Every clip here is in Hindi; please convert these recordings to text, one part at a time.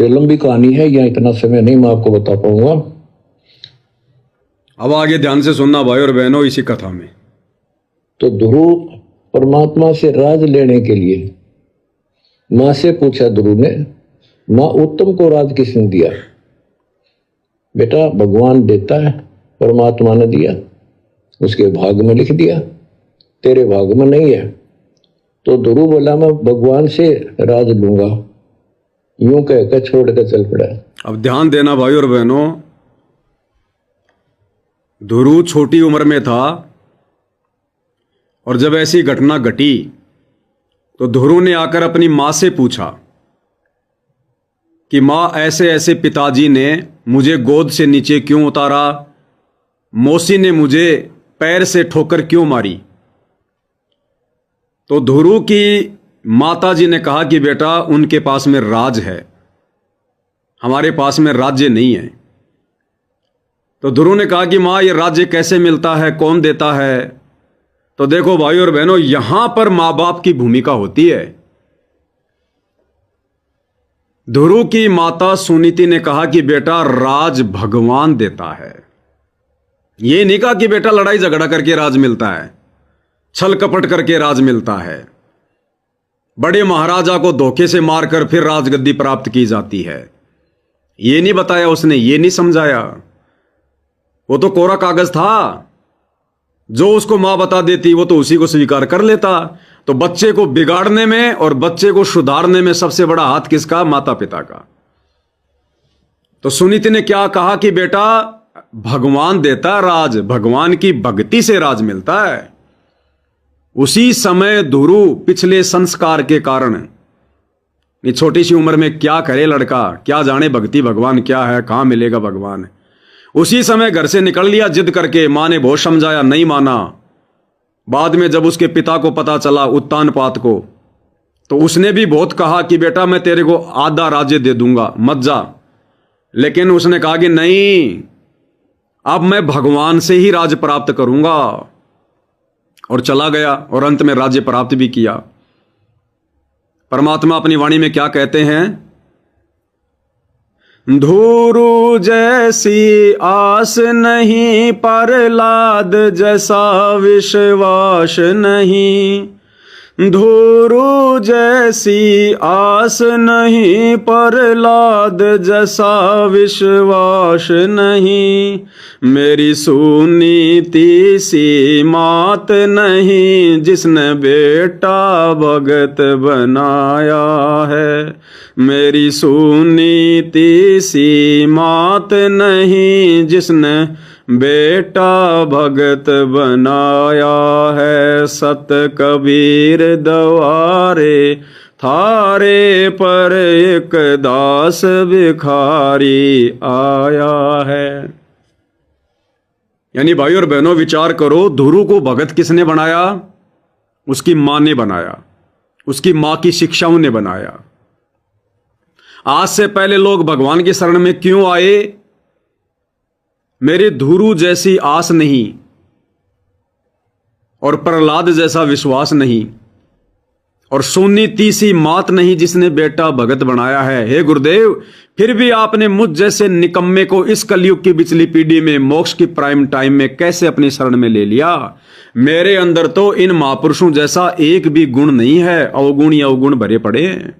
तो लंबी कहानी है, यहाँ इतना समय नहीं मैं आपको बता पाऊंगा। अब आगे ध्यान से सुनना भाई और बहनों इसी कथा में। तो ध्रुव परमात्मा से राज लेने के लिए माँ से पूछा ध्रुव ने, माँ उत्तम को राज किसने दिया? बेटा भगवान देता है, परमात्मा ने दिया, उसके भाग में लिख दिया, तेरे भाग में नहीं है। तो ध्रुव बोला मैं भगवान से राज लूंगा, यूं कहकर छोड़ कर चल पड़ा। अब ध्यान देना भाई और बहनों, ध्रुव छोटी उम्र में था और जब ऐसी घटना घटी तो ध्रुव ने आकर अपनी मां से पूछा कि मां ऐसे ऐसे पिताजी ने मुझे गोद से नीचे क्यों उतारा, मौसी ने मुझे पैर से ठोकर क्यों मारी। तो ध्रुव की माता जी ने कहा कि बेटा उनके पास में राज है, हमारे पास में राज्य नहीं है। तो ध्रुव ने कहा कि मां ये राज्य कैसे मिलता है, कौन देता है? तो देखो भाई और बहनों, यहां पर मां बाप की भूमिका होती है। ध्रुव की माता सुनीति ने कहा कि बेटा राज भगवान देता है। ये नहीं कहा कि बेटा लड़ाई झगड़ा करके राज मिलता है, छल कपट करके राज मिलता है, बड़े महाराजा को धोखे से मारकर फिर राजगद्दी प्राप्त की जाती है। ये नहीं बताया उसने, ये नहीं समझाया। वो तो कोरा कागज था, जो उसको मां बता देती वो तो उसी को स्वीकार कर लेता। तो बच्चे को बिगाड़ने में और बच्चे को सुधारने में सबसे बड़ा हाथ किसका? माता पिता का। तो सुनीति ने क्या कहा कि बेटा भगवान देता राज, भगवान की भक्ति से राज मिलता है। उसी समय ध्रुव पिछले संस्कार के कारण, ये छोटी सी उम्र में क्या करे लड़का, क्या जाने भक्ति भगवान क्या है, कहां मिलेगा भगवान। उसी समय घर से निकल लिया जिद करके। मां ने बहुत समझाया, नहीं माना। बाद में जब उसके पिता को पता चला, उत्तानपाद को, तो उसने भी बहुत कहा कि बेटा मैं तेरे को आधा राज्य दे दूंगा, मत जा। लेकिन उसने कहा कि नहीं, अब मैं भगवान से ही राज्य प्राप्त करूंगा, और चला गया और अंत में राज्य प्राप्त भी किया। परमात्मा अपनी वाणी में क्या कहते हैं? ध्रुव जैसी आस नहीं, प्रहलाद जैसा विश्वास नहीं। ध्रुव जैसी आस नहीं, प्रहलाद जैसा विश्वास नहीं। मेरी सुनीति सी मात नहीं, जिसने बेटा भगत बनाया है। मेरी सुनीति सी मात नहीं, जिसने बेटा भगत बनाया है। सत कबीर द्वारे थारे पर एक दास भिखारी आया है। यानी भाई और बहनों विचार करो, ध्रुव को भगत किसने बनाया? उसकी मां ने बनाया, उसकी मां की शिक्षाओं ने बनाया। आज से पहले लोग भगवान की शरण में क्यों आए? मेरे ध्रुव जैसी आस नहीं और प्रहलाद जैसा विश्वास नहीं और सुनीति सी मात नहीं, जिसने बेटा भगत बनाया है। हे गुरुदेव, फिर भी आपने मुझ जैसे निकम्मे को इस कलयुग की बिचली पीढ़ी में, मोक्ष की प्राइम टाइम में कैसे अपनी शरण में ले लिया? मेरे अंदर तो इन महापुरुषों जैसा एक भी गुण नहीं है, अवगुण ही अवगुण भरे पड़े हैं।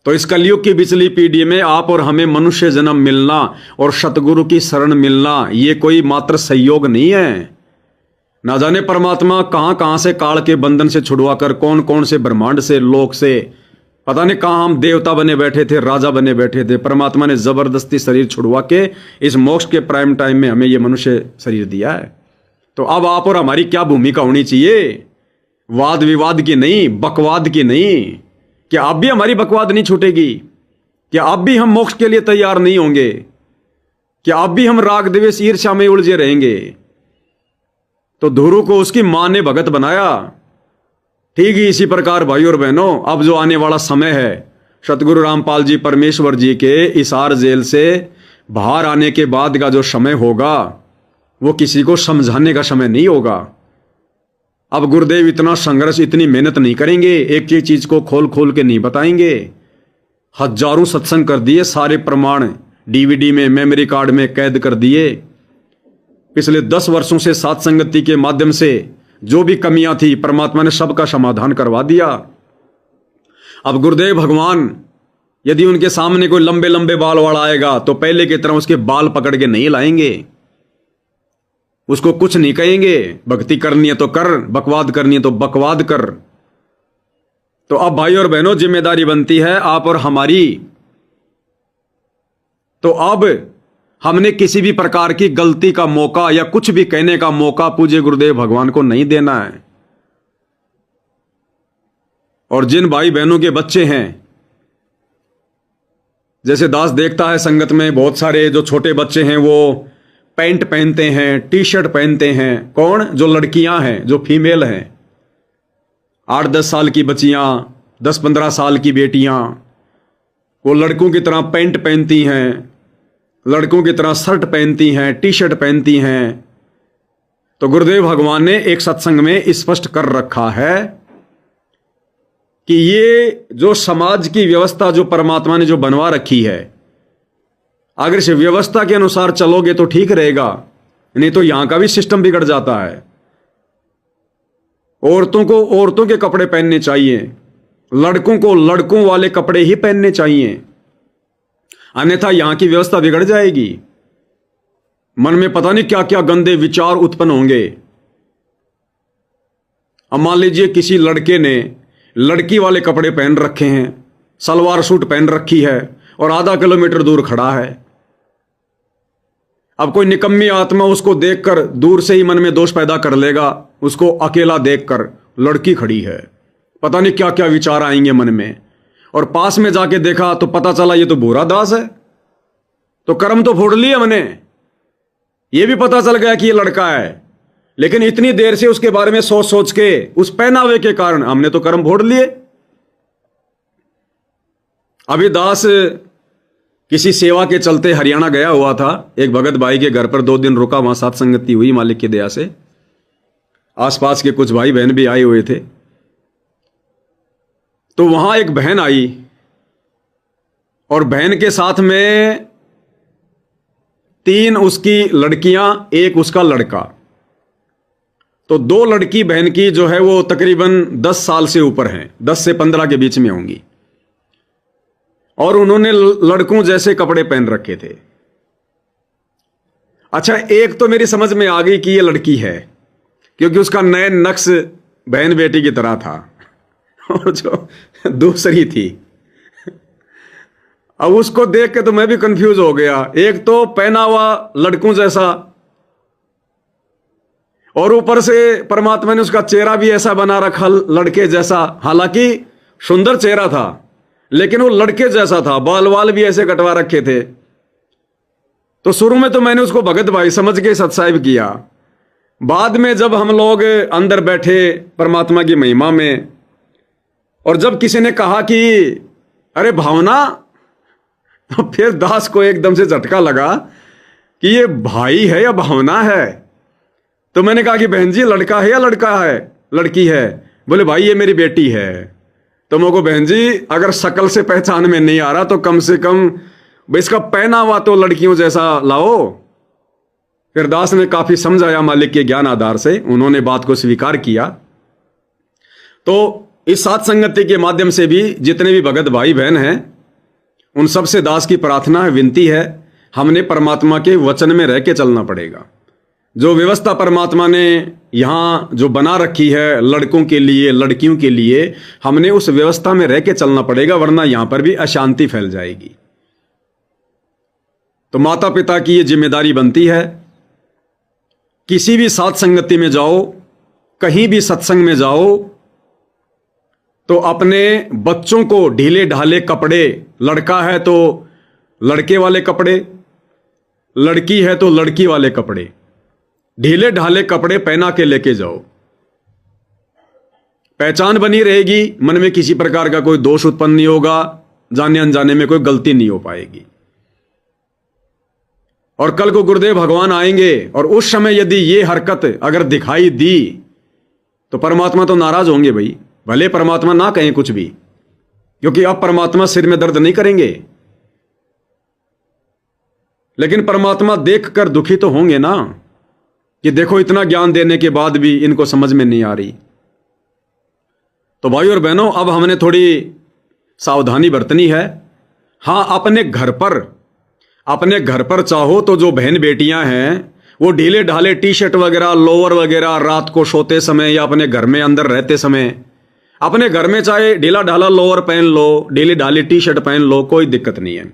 तो इस कलयुग की बिचली पीढ़ी में आप और हमें मनुष्य जन्म मिलना और सतगुरु की शरण मिलना, ये कोई मात्र संयोग नहीं है। ना जाने परमात्मा कहां कहां से काल के बंधन से छुड़वाकर, कौन कौन से ब्रह्मांड से, लोक से, पता नहीं कहां हम देवता बने बैठे थे, राजा बने बैठे थे। परमात्मा ने जबरदस्ती शरीर छुड़वा के इस मोक्ष के प्राइम टाइम में हमें यह मनुष्य शरीर दिया है। तो अब आप और हमारी क्या भूमिका होनी चाहिए? वाद विवाद की नहीं, बकवाद की नहीं। क्या अब भी हमारी बकवाद नहीं छूटेगी? क्या अब भी हम मोक्ष के लिए तैयार नहीं होंगे? क्या अब भी हम राग द्वेष ईर्ष्या में उलझे रहेंगे? तो ध्रुव को उसकी मां ने भगत बनाया। ठीक ही इसी प्रकार भाई और बहनों, अब जो आने वाला समय है, सतगुरु रामपाल जी परमेश्वर जी के हिसार जेल से बाहर आने के बाद का जो समय होगा, वो किसी को समझाने का समय नहीं होगा। अब गुरुदेव इतना संघर्ष, इतनी मेहनत नहीं करेंगे, एक एक चीज को खोल खोल के नहीं बताएंगे। हजारों सत्संग कर दिए, सारे प्रमाण डीवीडी में, मेमोरी कार्ड में कैद कर दिए। पिछले 10 वर्षों से सात संगति के माध्यम से जो भी कमियां थी परमात्मा ने सबका समाधान करवा दिया। अब गुरुदेव भगवान यदि उनके सामने कोई लंबे लंबे बाल वाला आएगा तो पहले की तरह उसके बाल पकड़ के नहीं लाएंगे, उसको कुछ नहीं कहेंगे। भक्ति करनी है तो कर, बकवाद करनी है तो बकवाद कर। तो अब भाई और बहनों जिम्मेदारी बनती है आप और हमारी। तो अब हमने किसी भी प्रकार की गलती का मौका या कुछ भी कहने का मौका पूज्य गुरुदेव भगवान को नहीं देना है। और जिन भाई बहनों के बच्चे हैं, जैसे दास देखता है संगत में बहुत सारे जो छोटे बच्चे हैं वो पैंट पहनते हैं, टी शर्ट पहनते हैं। कौन? जो लड़कियां हैं, जो फीमेल हैं, 8-10 साल की बच्चियां, 10-15 साल की बेटियां, वो लड़कों की तरह पैंट पहनती हैं, लड़कों की तरह शर्ट पहनती हैं, टी शर्ट पहनती हैं। तो गुरुदेव भगवान ने एक सत्संग में स्पष्ट कर रखा है कि ये जो समाज की व्यवस्था जो परमात्मा ने जो बनवा रखी है, अगर इस व्यवस्था के अनुसार चलोगे तो ठीक रहेगा, नहीं तो यहां का भी सिस्टम बिगड़ जाता है। औरतों को औरतों के कपड़े पहनने चाहिए, लड़कों को लड़कों वाले कपड़े ही पहनने चाहिए, अन्यथा यहां की व्यवस्था बिगड़ जाएगी। मन में पता नहीं क्या क्या गंदे विचार उत्पन्न होंगे। अब मान लीजिए किसी लड़के ने लड़की वाले कपड़े पहन रखे हैं, सलवार सूट पहन रखी है और आधा किलोमीटर दूर खड़ा है। अब कोई निकम्मी आत्मा उसको देखकर दूर से ही मन में दोष पैदा कर लेगा। उसको अकेला देखकर लड़की खड़ी है, पता नहीं क्या क्या विचार आएंगे मन में। और पास में जाके देखा तो पता चला ये तो भूरा दास है। तो कर्म तो फोड़ लिए हमने, ये भी पता चल गया कि ये लड़का है, लेकिन इतनी देर से उसके बारे में सोच सोच के उस पहनावे के कारण हमने तो कर्म फोड़ लिए। अभी दास किसी सेवा के चलते हरियाणा गया हुआ था, एक भगत भाई के घर पर 2 दिन रुका, वहां साथ संगति हुई मालिक की दया से। आसपास के कुछ भाई बहन भी आए हुए थे। तो वहां एक बहन आई और बहन के साथ में 3 उसकी लड़कियां, 1 उसका लड़का। तो 2 लड़की बहन की जो है वो तकरीबन 10 साल से ऊपर हैं, 10 से 15 के बीच में होंगी। और उन्होंने लड़कों जैसे कपड़े पहन रखे थे। अच्छा, एक तो मेरी समझ में आ गई कि ये लड़की है, क्योंकि उसका नयन नक्श बहन बेटी की तरह था। और जो दूसरी थी, अब उसको देख के तो मैं भी कंफ्यूज हो गया। एक तो पहना हुआ लड़कों जैसा, और ऊपर से परमात्मा ने उसका चेहरा भी ऐसा बना रखा लड़के जैसा। हालांकि सुंदर चेहरा था, लेकिन वो लड़के जैसा था, बाल वाल भी ऐसे कटवा रखे थे। तो शुरू में तो मैंने उसको भगत भाई समझ के सत्साहिब किया। बाद में जब हम लोग अंदर बैठे परमात्मा की महिमा में, और जब किसी ने कहा कि अरे भावना, तो फिर दास को एकदम से झटका लगा कि ये भाई है या भावना है। तो मैंने कहा कि बहन जी लड़का है या लड़का है, लड़की है? बोले भाई ये मेरी बेटी है। तो मैं को बहन जी अगर शक्ल से पहचान में नहीं आ रहा तो कम से कम इसका पहना हुआ तो लड़कियों जैसा लाओ। फिर दास ने काफी समझाया मालिक के ज्ञान आधार से, उन्होंने बात को स्वीकार किया। तो इस साथ संगति के माध्यम से भी जितने भी भगत भाई बहन हैं, उन सबसे दास की प्रार्थना है, विनती है, हमने परमात्मा के वचन में रह के चलना पड़ेगा। जो व्यवस्था परमात्मा ने यहां जो बना रखी है लड़कों के लिए, लड़कियों के लिए, हमने उस व्यवस्था में रह के चलना पड़ेगा, वरना यहां पर भी अशांति फैल जाएगी। तो माता पिता की यह जिम्मेदारी बनती है, किसी भी साथ संगति में जाओ, कहीं भी सत्संग में जाओ, तो अपने बच्चों को ढीले ढाले कपड़े, लड़का है तो लड़के वाले कपड़े, लड़की है तो लड़की वाले कपड़े, ढीले ढाले कपड़े पहना के लेके जाओ। पहचान बनी रहेगी, मन में किसी प्रकार का कोई दोष उत्पन्न नहीं होगा, जाने अनजाने में कोई गलती नहीं हो पाएगी। और कल को गुरुदेव भगवान आएंगे और उस समय यदि ये हरकत अगर दिखाई दी तो परमात्मा तो नाराज होंगे भाई। भले परमात्मा ना कहें कुछ भी, क्योंकि अब परमात्मा सिर में दर्द नहीं करेंगे, लेकिन परमात्मा देखकर दुखी तो होंगे ना कि देखो इतना ज्ञान देने के बाद भी इनको समझ में नहीं आ रही। तो भाई और बहनों, अब हमने थोड़ी सावधानी बरतनी है। हाँ, अपने घर पर चाहो तो जो बहन बेटियां हैं वो ढीले ढाले टी शर्ट वगैरह, लोअर वगैरह रात को सोते समय या अपने घर में अंदर रहते समय अपने घर में चाहे ढीला ढाला लोअर पहन लो, ढीली ढाली टी शर्ट पहन लो, कोई दिक्कत नहीं है।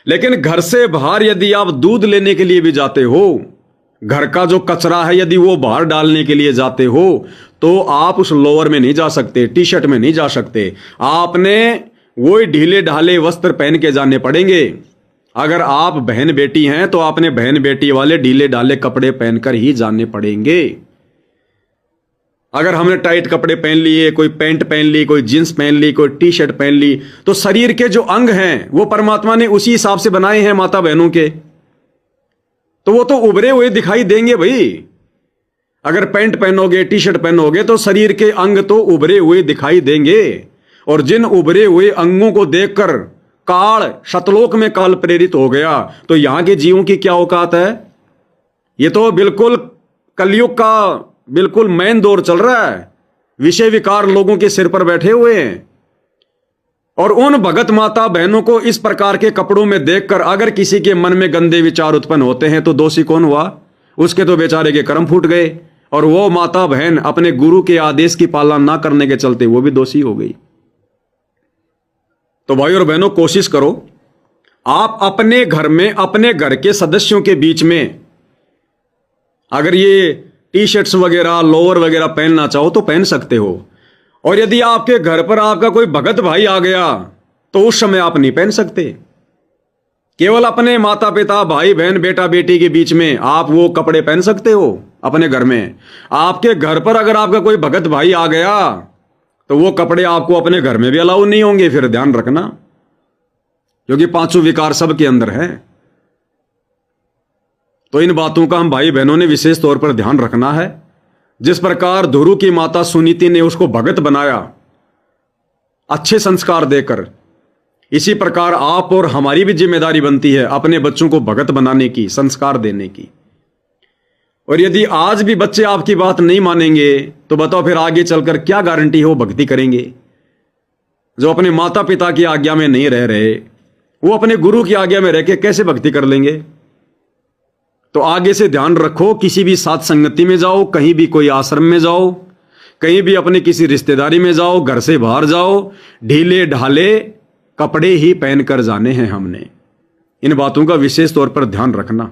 लेकिन घर से बाहर यदि आप दूध लेने के लिए भी जाते हो, घर का जो कचरा है यदि वो बाहर डालने के लिए जाते हो, तो आप उस लोअर में नहीं जा सकते, टी शर्ट में नहीं जा सकते। आपने वही ढीले ढाले वस्त्र पहन के जाने पड़ेंगे। अगर आप बहन बेटी हैं तो आपने बहन बेटी वाले ढीले ढाले कपड़े पहनकर ही जाने पड़ेंगे। अगर हमने टाइट कपड़े पहन लिए, कोई पैंट पहन ली, कोई जींस पहन ली, कोई टी शर्ट पहन ली, तो शरीर के जो अंग हैं वो परमात्मा ने उसी हिसाब से बनाए हैं माता बहनों के, तो वो तो उभरे हुए दिखाई देंगे भाई। अगर पैंट पहनोगे, टी शर्ट पहनोगे तो शरीर के अंग तो उभरे हुए दिखाई देंगे। और जिन उभरे हुए अंगों को देखकर काल शतलोक में काल प्रेरित हो गया, तो यहां के जीवों की क्या औकात है। ये तो बिल्कुल कलयुग का बिल्कुल मेन दौर चल रहा है। विषय विकार लोगों के सिर पर बैठे हुए हैं। और उन भगत माता बहनों को इस प्रकार के कपड़ों में देखकर अगर किसी के मन में गंदे विचार उत्पन्न होते हैं तो दोषी कौन हुआ? उसके तो बेचारे के कर्म फूट गए, और वो माता बहन अपने गुरु के आदेश की पालना ना करने के चलते वो भी दोषी हो गई। तो भाई और बहनों, कोशिश करो आप अपने घर में, अपने घर के सदस्यों के बीच में अगर ये टी शर्ट्स वगैरह, लोअर वगैरह पहनना चाहो तो पहन सकते हो। और यदि आपके घर पर आपका कोई भगत भाई आ गया तो उस समय आप नहीं पहन सकते। केवल अपने माता पिता, भाई बहन, बेटा बेटी के बीच में आप वो कपड़े पहन सकते हो अपने घर में। आपके घर पर अगर आपका कोई भगत भाई आ गया तो वो कपड़े आपको अपने घर में भी अलाउ नहीं होंगे। फिर ध्यान रखना, क्योंकि पांचों विकार सबके अंदर है। तो इन बातों का हम भाई बहनों ने विशेष तौर पर ध्यान रखना है। जिस प्रकार ध्रुव की माता सुनीति ने उसको भगत बनाया अच्छे संस्कार देकर, इसी प्रकार आप और हमारी भी जिम्मेदारी बनती है अपने बच्चों को भगत बनाने की, संस्कार देने की। और यदि आज भी बच्चे आपकी बात नहीं मानेंगे तो बताओ फिर आगे चलकर क्या गारंटी है वो भक्ति करेंगे। जो अपने माता पिता की आज्ञा में नहीं रह रहे, वो अपने गुरु की आज्ञा में रह के कैसे भक्ति कर लेंगे। तो आगे से ध्यान रखो, किसी भी साथ संगति में जाओ, कहीं भी कोई आश्रम में जाओ, कहीं भी अपने किसी रिश्तेदारी में जाओ, घर से बाहर जाओ, ढीले ढाले कपड़े ही पहनकर जाने हैं हमने। इन बातों का विशेष तौर पर ध्यान रखना।